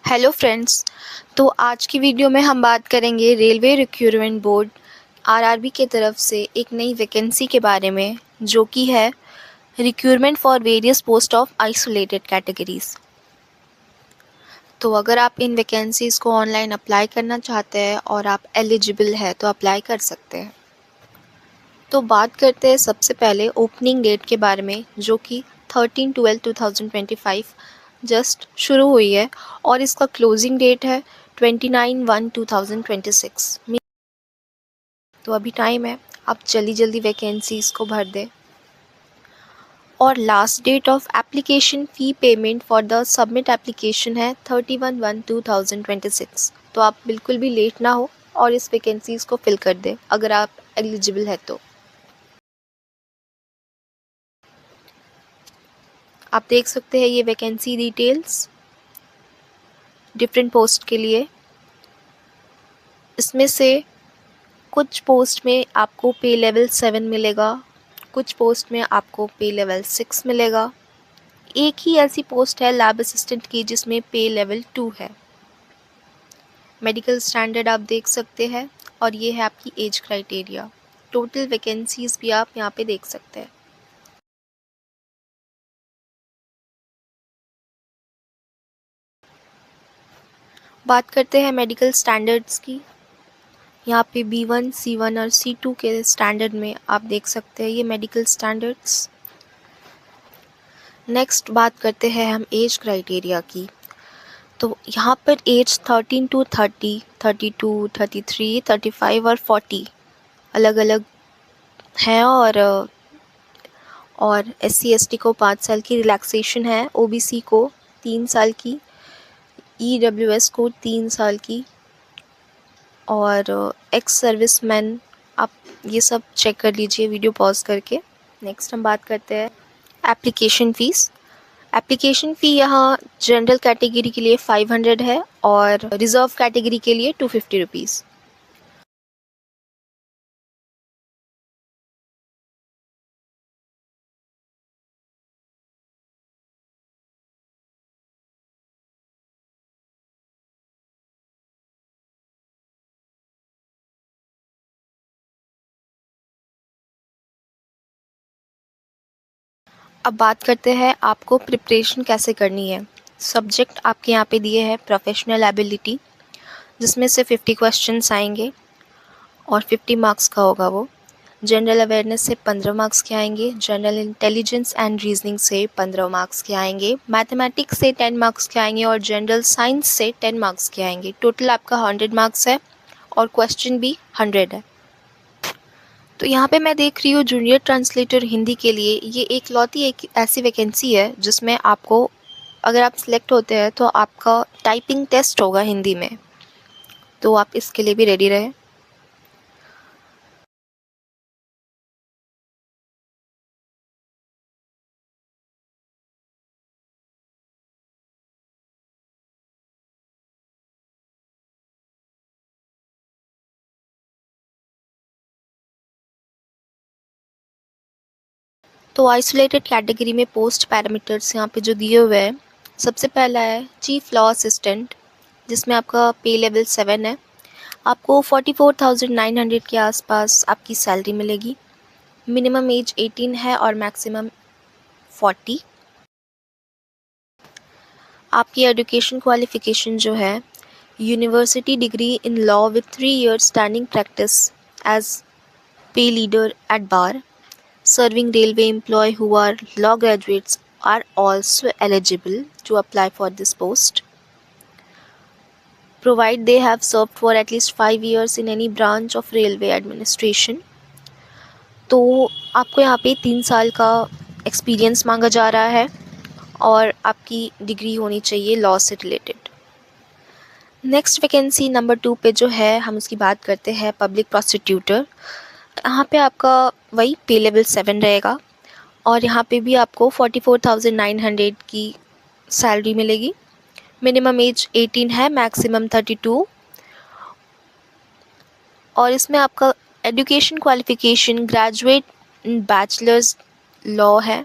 Hello friends. तो आज की वीडियो में हम बात करेंगे रेलवे रिक्रूटमेंट बोर्ड आरआरबी के तरफ से एक नई वैकेंसी के बारे में, जो कि है recruitment for various post of isolated categories. तो अगर आप इन वैकेंसीज़ को ऑनलाइन अप्लाई करना चाहते हैं और आप एलिजिबल है तो अप्लाई कर सकते हैं। तो बात करते हैं सबसे पहले ओपनिंग डेट के बारे में, जो कि 13/12/2025 जस्ट शुरू हुई है और इसका क्लोजिंग डेट है 29/1/2026। तो अभी टाइम है, आप जल्दी जल्दी वैकेंसीज़ को भर दें। और last date of application fee payment for the submit application है 31/1/2026। तो आप बिल्कुल भी लेट ना हो और इस वैकेंसीज़ को फिल कर दें अगर आप एलिजिबल है तो। आप देख सकते हैं ये वैकेंसी डिटेल्स डिफरेंट पोस्ट के लिए। इसमें से कुछ पोस्ट में आपको पे लेवल 7 मिलेगा, कुछ पोस्ट में आपको पे लेवल 6 मिलेगा। एक ही ऐसी पोस्ट है लैब असिस्टेंट की जिसमें पे लेवल 2 है। मेडिकल स्टैंडर्ड आप देख सकते हैं और ये है आपकी एज क्राइटेरिया। टोटल वैकेंसीज़ भी आप यहाँ पे देख सकते हैं। बात करते हैं मेडिकल स्टैंडर्ड्स की। यहाँ पे B1, C1 और C2 के स्टैंडर्ड में आप देख सकते हैं ये मेडिकल स्टैंडर्ड्स। नेक्स्ट बात करते हैं हम एज क्राइटेरिया की। तो यहाँ पर एज 13 to 30, 32, 33, 35 और 40 अलग अलग हैं। और SC/ST को 5 साल की रिलैक्सेशन है, OBC को 3 साल की, EWS को 3 साल की और एक्स सर्विसमैन। आप ये सब चेक कर लीजिए वीडियो पॉज करके। नेक्स्ट हम बात करते हैं एप्लीकेशन फ़ीस। एप्लीकेशन फ़ी यहाँ जनरल कैटेगरी के लिए 500 है और रिज़र्व कैटेगरी के लिए 250 रुपीज़। अब बात करते हैं आपको प्रिपरेशन कैसे करनी है। सब्जेक्ट आपके यहाँ पे दिए हैं प्रोफेशनल एबिलिटी, जिसमें से 50 क्वेश्चंस आएंगे और 50 मार्क्स का होगा वो। जनरल अवेयरनेस से 15 मार्क्स के आएंगे, जनरल इंटेलिजेंस एंड रीजनिंग से 15 मार्क्स के आएंगे, मैथमेटिक्स से 10 मार्क्स के आएंगे और जनरल साइंस से 10 मार्क्स के आएंगे। टोटल आपका 100 मार्क्स है और क्वेश्चन भी 100 है। तो यहाँ पे मैं देख रही हूँ जूनियर ट्रांसलेटर हिंदी के लिए ये एक लौती एक ऐसी वैकेंसी है जिसमें आपको, अगर आप सिलेक्ट होते हैं तो आपका टाइपिंग टेस्ट होगा हिंदी में। तो आप इसके लिए भी रेडी रहें। तो आइसोलेटेड कैटेगरी में पोस्ट पैरामीटर्स यहाँ पे जो दिए हुए हैं, सबसे पहला है चीफ लॉ असिस्टेंट, जिसमें आपका पे लेवल 7 है। आपको 44,900 के आसपास आपकी सैलरी मिलेगी। मिनिमम एज 18 है और मैक्सिमम 40। आपकी एजुकेशन क्वालिफिकेशन जो है university degree in law with 3 years standing practice as pleader at bar. Serving railway employee who are law graduates are also eligible to apply for this post, provide they have served for at least 5 years in any branch of railway administration। तो आपको यहाँ पे 3 साल का experience मांगा जा रहा है और आपकी डिग्री होनी चाहिए लॉ से रिलेटेड। नेक्स्ट वैकेंसी नंबर 2 पे जो है हम उसकी बात करते हैं पब्लिक प्रोसिक्यूटर। यहाँ पे आपका वही पे लेवल 7 रहेगा और यहाँ पे भी आपको 44,900 की सैलरी मिलेगी। मिनिमम एज 18 है, मैक्सिमम 32। और इसमें आपका education qualification graduate bachelors law है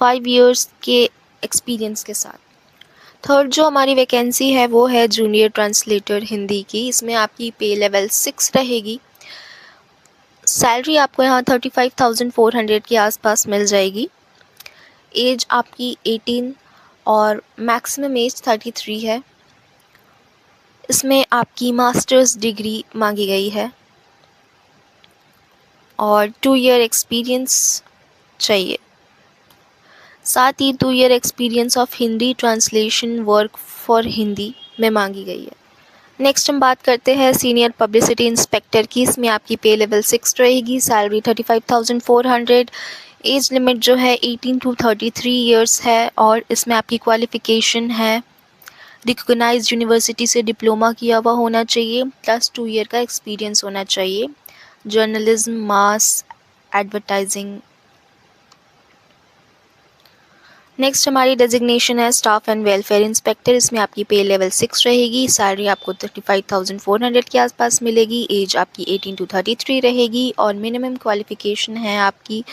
5 years के एक्सपीरियंस के साथ। थर्ड जो हमारी वैकेंसी है वो है जूनियर ट्रांसलेटर हिंदी की। इसमें आपकी पे लेवल 6 रहेगी। सैलरी आपको यहाँ 35,400 के आसपास मिल जाएगी। एज आपकी 18 और मैक्सिमम एज 33 है। इसमें आपकी मास्टर्स डिग्री मांगी गई है और 2 ईयर एक्सपीरियंस चाहिए। साथ ही 2 year experience of Hindi translation work for Hindi में मांगी गई है। नेक्स्ट हम बात करते हैं सीनियर पब्लिसिटी इंस्पेक्टर की। इसमें आपकी पे लेवल 6 रहेगी। सैलरी 35,400। एज लिमिट जो है 18 to 33 ईयर्स है और इसमें आपकी क्वालिफ़िकेशन है रिकॉग्नाइज्ड यूनिवर्सिटी से डिप्लोमा किया हुआ होना चाहिए प्लस 2 ईयर का एक्सपीरियंस होना चाहिए जर्नलिज्म, मास एडवर्टाइजिंग। नेक्स्ट हमारी डेजिग्नेशन है स्टाफ एंड वेलफेयर इंस्पेक्टर। इसमें आपकी पे लेवल 6 रहेगी। सैलरी आपको 35,400 के आसपास मिलेगी। एज आपकी 18 to 33 रहेगी और मिनिमम क्वालिफ़िकेशन है आपकी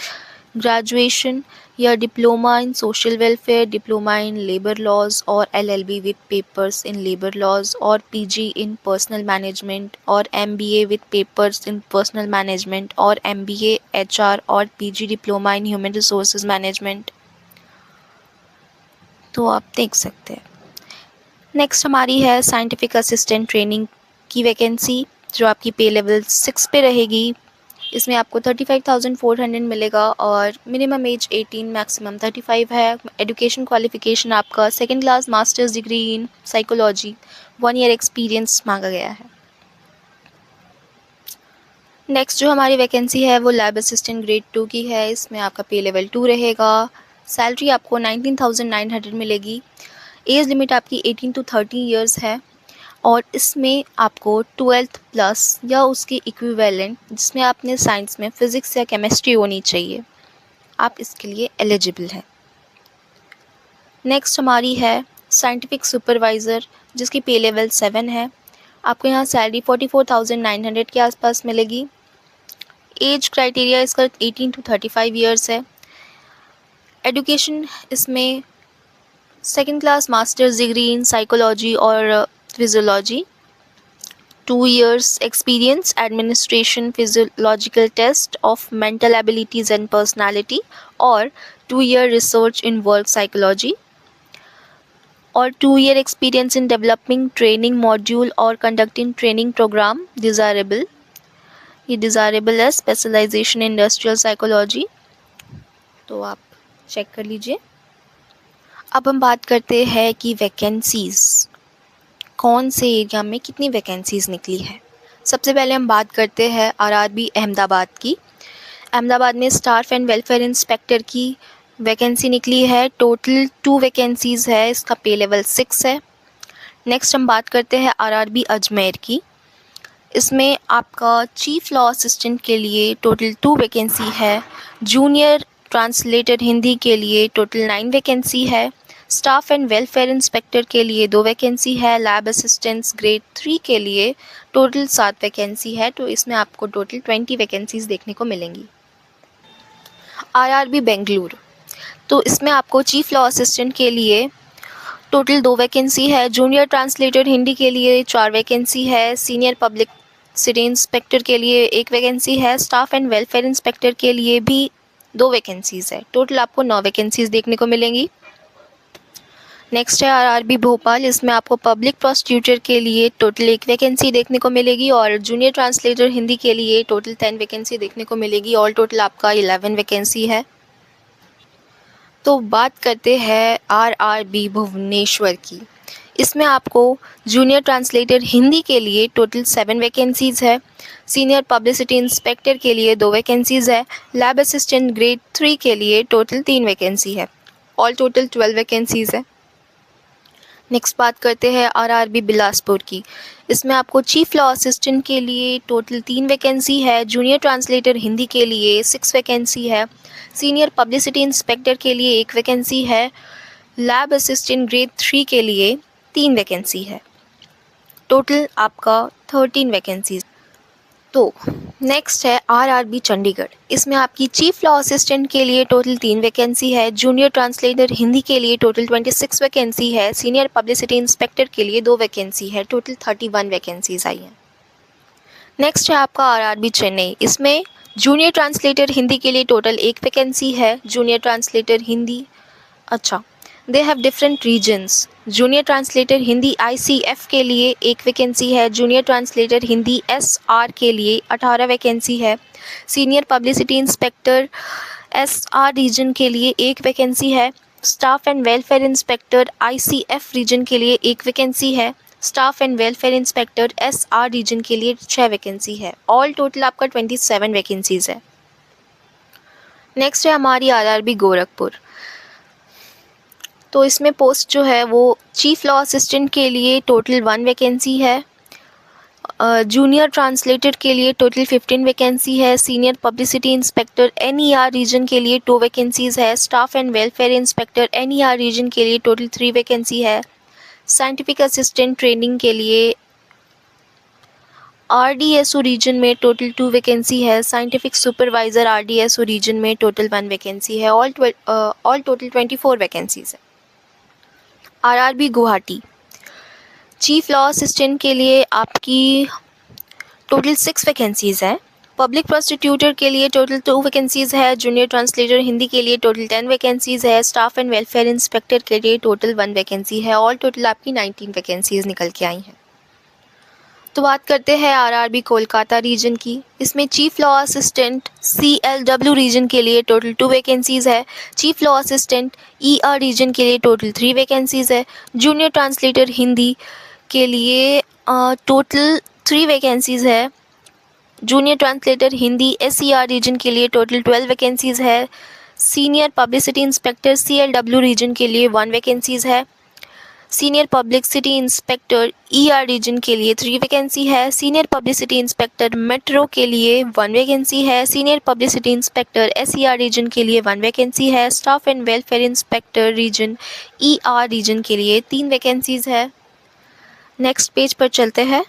ग्रेजुएशन या diploma in social welfare, diploma in labour laws और LLB with papers in labour laws और PG इन पर्सनल मैनेजमेंट और MBA with papers in personal management और MBA HR और PG diploma in human resources management. तो आप देख सकते हैं। नेक्स्ट हमारी है साइंटिफिक असिस्टेंट ट्रेनिंग की वैकेंसी जो आपकी पे लेवल 6 पे रहेगी। इसमें आपको 35,400 मिलेगा और मिनिमम एज 18 मैक्सिमम 35 है। एजुकेशन क्वालिफिकेशन आपका second class masters degree in psychology, 1 year experience मांगा गया है। नेक्स्ट जो हमारी वैकेंसी है वो लैब असिस्टेंट ग्रेड 2 की है। इसमें आपका पे लेवल 2 रहेगा। सैलरी आपको 19,900 मिलेगी। एज लिमिट आपकी 18 to 30 ईयर्स है और इसमें आपको 12th प्लस या उसके इक्विवेलेंट जिसमें आपने साइंस में फ़िज़िक्स या केमिस्ट्री होनी चाहिए, आप इसके लिए एलिजिबल हैं। नेक्स्ट हमारी है साइंटिफिक सुपरवाइज़र जिसकी पे लेवल 7 है। आपको यहाँ सैलरी 44,900 के आसपास मिलेगी। एज क्राइटेरिया इसका 18 to 35 ईयर्स है। एजुकेशन इसमें second class masters degree in psychology और physiology, 2 years experience, administration physiological test of mental abilities and personality और 2 year research in work psychology और 2 year experience in developing training module और conducting training program desirable। ये desirable है specialization in industrial psychology, तो आप check कर लीजिए। अब हम बात करते हैं कि वैकेंसीज़ कौन से एरिया में कितनी वैकेंसीज़ निकली है। सबसे पहले हम बात करते हैं RRB अहमदाबाद की। अहमदाबाद में स्टाफ एंड वेलफेयर इंस्पेक्टर की वैकेंसी निकली है। टोटल 2 वैकेंसीज़ है। इसका पे लेवल 6 है। नेक्स्ट हम बात करते हैं RRB अजमेर की। इसमें आपका चीफ लॉ असिस्टेंट के लिए टोटल 2 वैकेंसी है। जूनियर ट्रांसलेटर हिंदी के लिए टोटल 9 वैकेंसी है। स्टाफ एंड वेलफेयर इंस्पेक्टर के लिए 2 वैकेंसी है। लैब असिस्टेंट्स ग्रेड 3 के लिए टोटल 7 वैकेंसी है। तो इसमें आपको टोटल 20 वैकेंसीज़ देखने को मिलेंगी। RRB बेंगलुरु, तो इसमें आपको चीफ लॉ असिस्टेंट के लिए टोटल 2 वैकेंसी है। जूनियर ट्रांसलेटर हिंदी के लिए 4 वैकेंसी है। सीनियर पब्लिक सिटी इंस्पेक्टर के लिए 1 वैकेंसी है। स्टाफ एंड वेलफेयर इंस्पेक्टर के लिए भी 2 वैकेंसीज़ है। टोटल आपको 9 वैकेंसीज़ देखने को मिलेंगी। नेक्स्ट है RRB भोपाल। इसमें आपको पब्लिक प्रोसिक्यूटर के लिए टोटल 1 वैकेंसी देखने को मिलेगी और जूनियर ट्रांसलेटर हिंदी के लिए टोटल 10 वैकेंसी देखने को मिलेगी। ऑल टोटल आपका 11 वैकेंसी है। तो बात करते हैं RRB भुवनेश्वर की। इसमें आपको जूनियर ट्रांसलेटर हिंदी के लिए टोटल 7 वैकेंसीज़ है। सीनियर पब्लिसिटी इंस्पेक्टर के लिए 2 वैकेंसीज़ है। लैब असिस्टेंट ग्रेड 3 के लिए टोटल 3 वैकेंसी है। ऑल टोटल 12 वैकेंसीज़ है। नेक्स्ट बात करते हैं RRB बिलासपुर की। इसमें आपको चीफ लॉ असिस्टेंट के लिए टोटल 3 वैकेंसी है। जूनियर ट्रांसलेटर हिंदी के लिए 6 वैकेंसी है। सीनियर पब्लिसिटी इंस्पेक्टर के लिए 1 वैकेंसी है। लैब असिस्टेंट ग्रेड 3 के लिए 3 वैकेंसी है। टोटल आपका 13 वैकेंसीज। तो नेक्स्ट है आरआरबी चंडीगढ़। इसमें आपकी चीफ लॉ असिस्टेंट के लिए टोटल 3 वैकेंसी है, जूनियर ट्रांसलेटर हिंदी के लिए टोटल 26 वैकेंसी है, सीनियर पब्लिसिटी इंस्पेक्टर के लिए 2 वैकेंसी है, टोटल 31 वैकेंसीज आई हैं। नेक्स्ट है आपका आरआरबी चेन्नई। इसमें जूनियर ट्रांसलेटर हिंदी के लिए टोटल 1 वैकेंसी है, junior translator Hindi they have different regions. Junior translator Hindi ICF के लिए 1 वैकेंसी है, जूनियर ट्रांसलेटर हिंदी SR के लिए 18 वैकेंसी है, senior publicity inspector SR region के लिए 1 वैकेंसी है, staff and welfare inspector ICF region के लिए 1 वैकेंसी है, staff and welfare inspector SR region के लिए 6 वैकेंसी है। ऑल टोटल आपका 27 वैकेंसीज है। नेक्स्ट है हमारी आरआरबी गोरखपुर। तो इसमें पोस्ट जो है वो चीफ लॉ असिस्टेंट के लिए टोटल 1 वैकेंसी है, जूनियर ट्रांसलेटर के लिए टोटल 15 वैकेंसी है, senior publicity inspector NER region के लिए 2 वैकेंसीज है, staff and welfare inspector NER region के लिए टोटल 3 वैकेंसी है, साइंटिफिक असिस्टेंट ट्रेनिंग के लिए RDSO रीजन में टोटल 2 वैकेंसी है, साइंटिफिक सुपरवाइज़र RDSO रीजन में टोटल 1 वैकेंसी है। ऑल टोटल 24 वैकेंसीज है। RRB Guwahati chief law assistant के लिए आपकी टोटल 6 वैकेंसीज है, पब्लिक प्रोसिक्यूटर के लिए टोटल 2 वैकेंसीज है, जूनियर ट्रांसलेटर हिंदी के लिए टोटल 10 वैकेंसीज है, स्टाफ एंड वेलफेयर इंस्पेक्टर के लिए टोटल 1 वैकेंसी है। ऑल टोटल आपकी 19 वैकेंसीज निकल के आई हैं। तो बात करते हैं आरआरबी कोलकाता रीजन की। इसमें chief law assistant CLW region के लिए टोटल 2 वैकेंसीज है, chief law assistant ER region के लिए टोटल 3 वैकेंसीज है, जूनियर ट्रांसलेटर हिंदी के लिए टोटल 3 वैकेंसीज है, junior translator Hindi SER region के लिए टोटल 12 वैकेंसीज है, senior publicity inspector CLW region के लिए 1 वैकेंसीज है, senior publicity inspector ER region के लिए 3 वैकेंसी है, सीनियर पब्लिसिटी इंस्पेक्टर मेट्रो के लिए 1 वैकेंसी है, senior publicity inspector SER region के लिए 1 वैकेंसी है, staff and welfare inspector region ER region के लिए 3 वैकेंसीज है। नेक्स्ट पेज पर चलते हैं।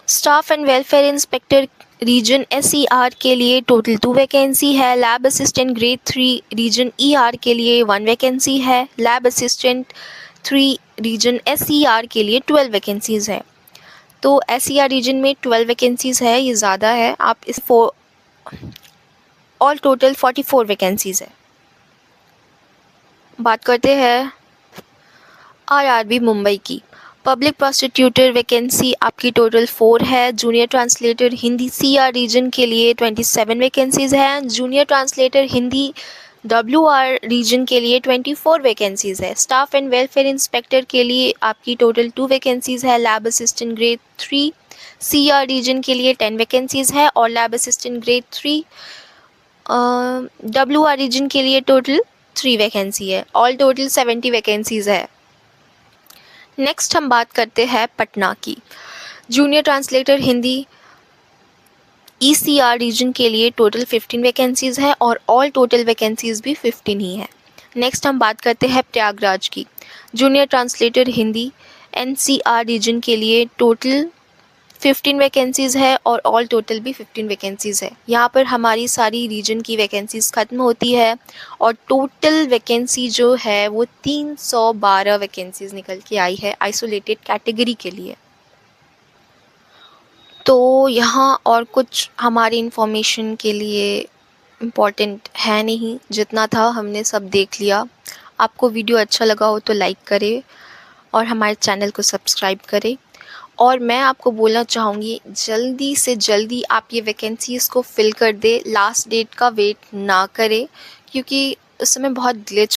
Staff and welfare inspector region SER के लिए टोटल 2 वैकेंसी है, lab assistant grade 3 region ER के लिए 1 वैकेंसी है, लैब असिस्टेंट 3 रीजन SER के लिए 12 वैकेंसीज है। तो SER रीजन में 12 वैकेंसीज है, ये ज़्यादा है। आप इस ऑल टोटल 44 वैकेंसीज है। बात करते हैं आरआरबी मुंबई की। पब्लिक प्रोसिक्यूटर वैकेंसी आपकी टोटल 4 है, junior translator Hindi CR region के लिए 27 वैकेंसीज़ हैं, junior translator Hindi WR region के लिए 24 वैकेंसीज़ है, स्टाफ एंड वेलफेयर इंस्पेक्टर के लिए आपकी टोटल 2 वैकेंसीज़ है, lab assistant grade 3 CR region के लिए 10 वैकेंसीज़ है और lab assistant grade 3 WR region के लिए टोटल 3 वैकेंसी है। ऑल टोटल 70 वैकेंसीज़ है। नेक्स्ट हम बात करते हैं पटना की। Junior translator Hindi ECR region के लिए टोटल 15 वैकेंसीज़ है और ऑल टोटल वैकेंसीज़ भी 15 ही है। नेक्स्ट हम बात करते हैं प्रयागराज की। Junior translator Hindi NCR region के लिए टोटल 15 वैकेंसीज़ है और ऑल टोटल भी 15 वैकेंसीज़ है। यहाँ पर हमारी सारी रीजन की वैकेंसीज़ ख़त्म होती है और टोटल वैकेंसी जो है वो 312 वैकेंसीज़ निकल के आई है आइसोलेटेड कैटेगरी के लिए। तो यहाँ और कुछ हमारी इन्फॉर्मेशन के लिए इम्पॉर्टेंट है नहीं, जितना था हमने सब देख लिया। आपको वीडियो अच्छा लगा हो तो लाइक करें और हमारे चैनल को सब्सक्राइब करें। और मैं आपको बोलना चाहूँगी जल्दी से जल्दी आप ये वैकेंसीज़ को फिल कर दे, लास्ट डेट का वेट ना करें क्योंकि उस समय बहुत ग्लिच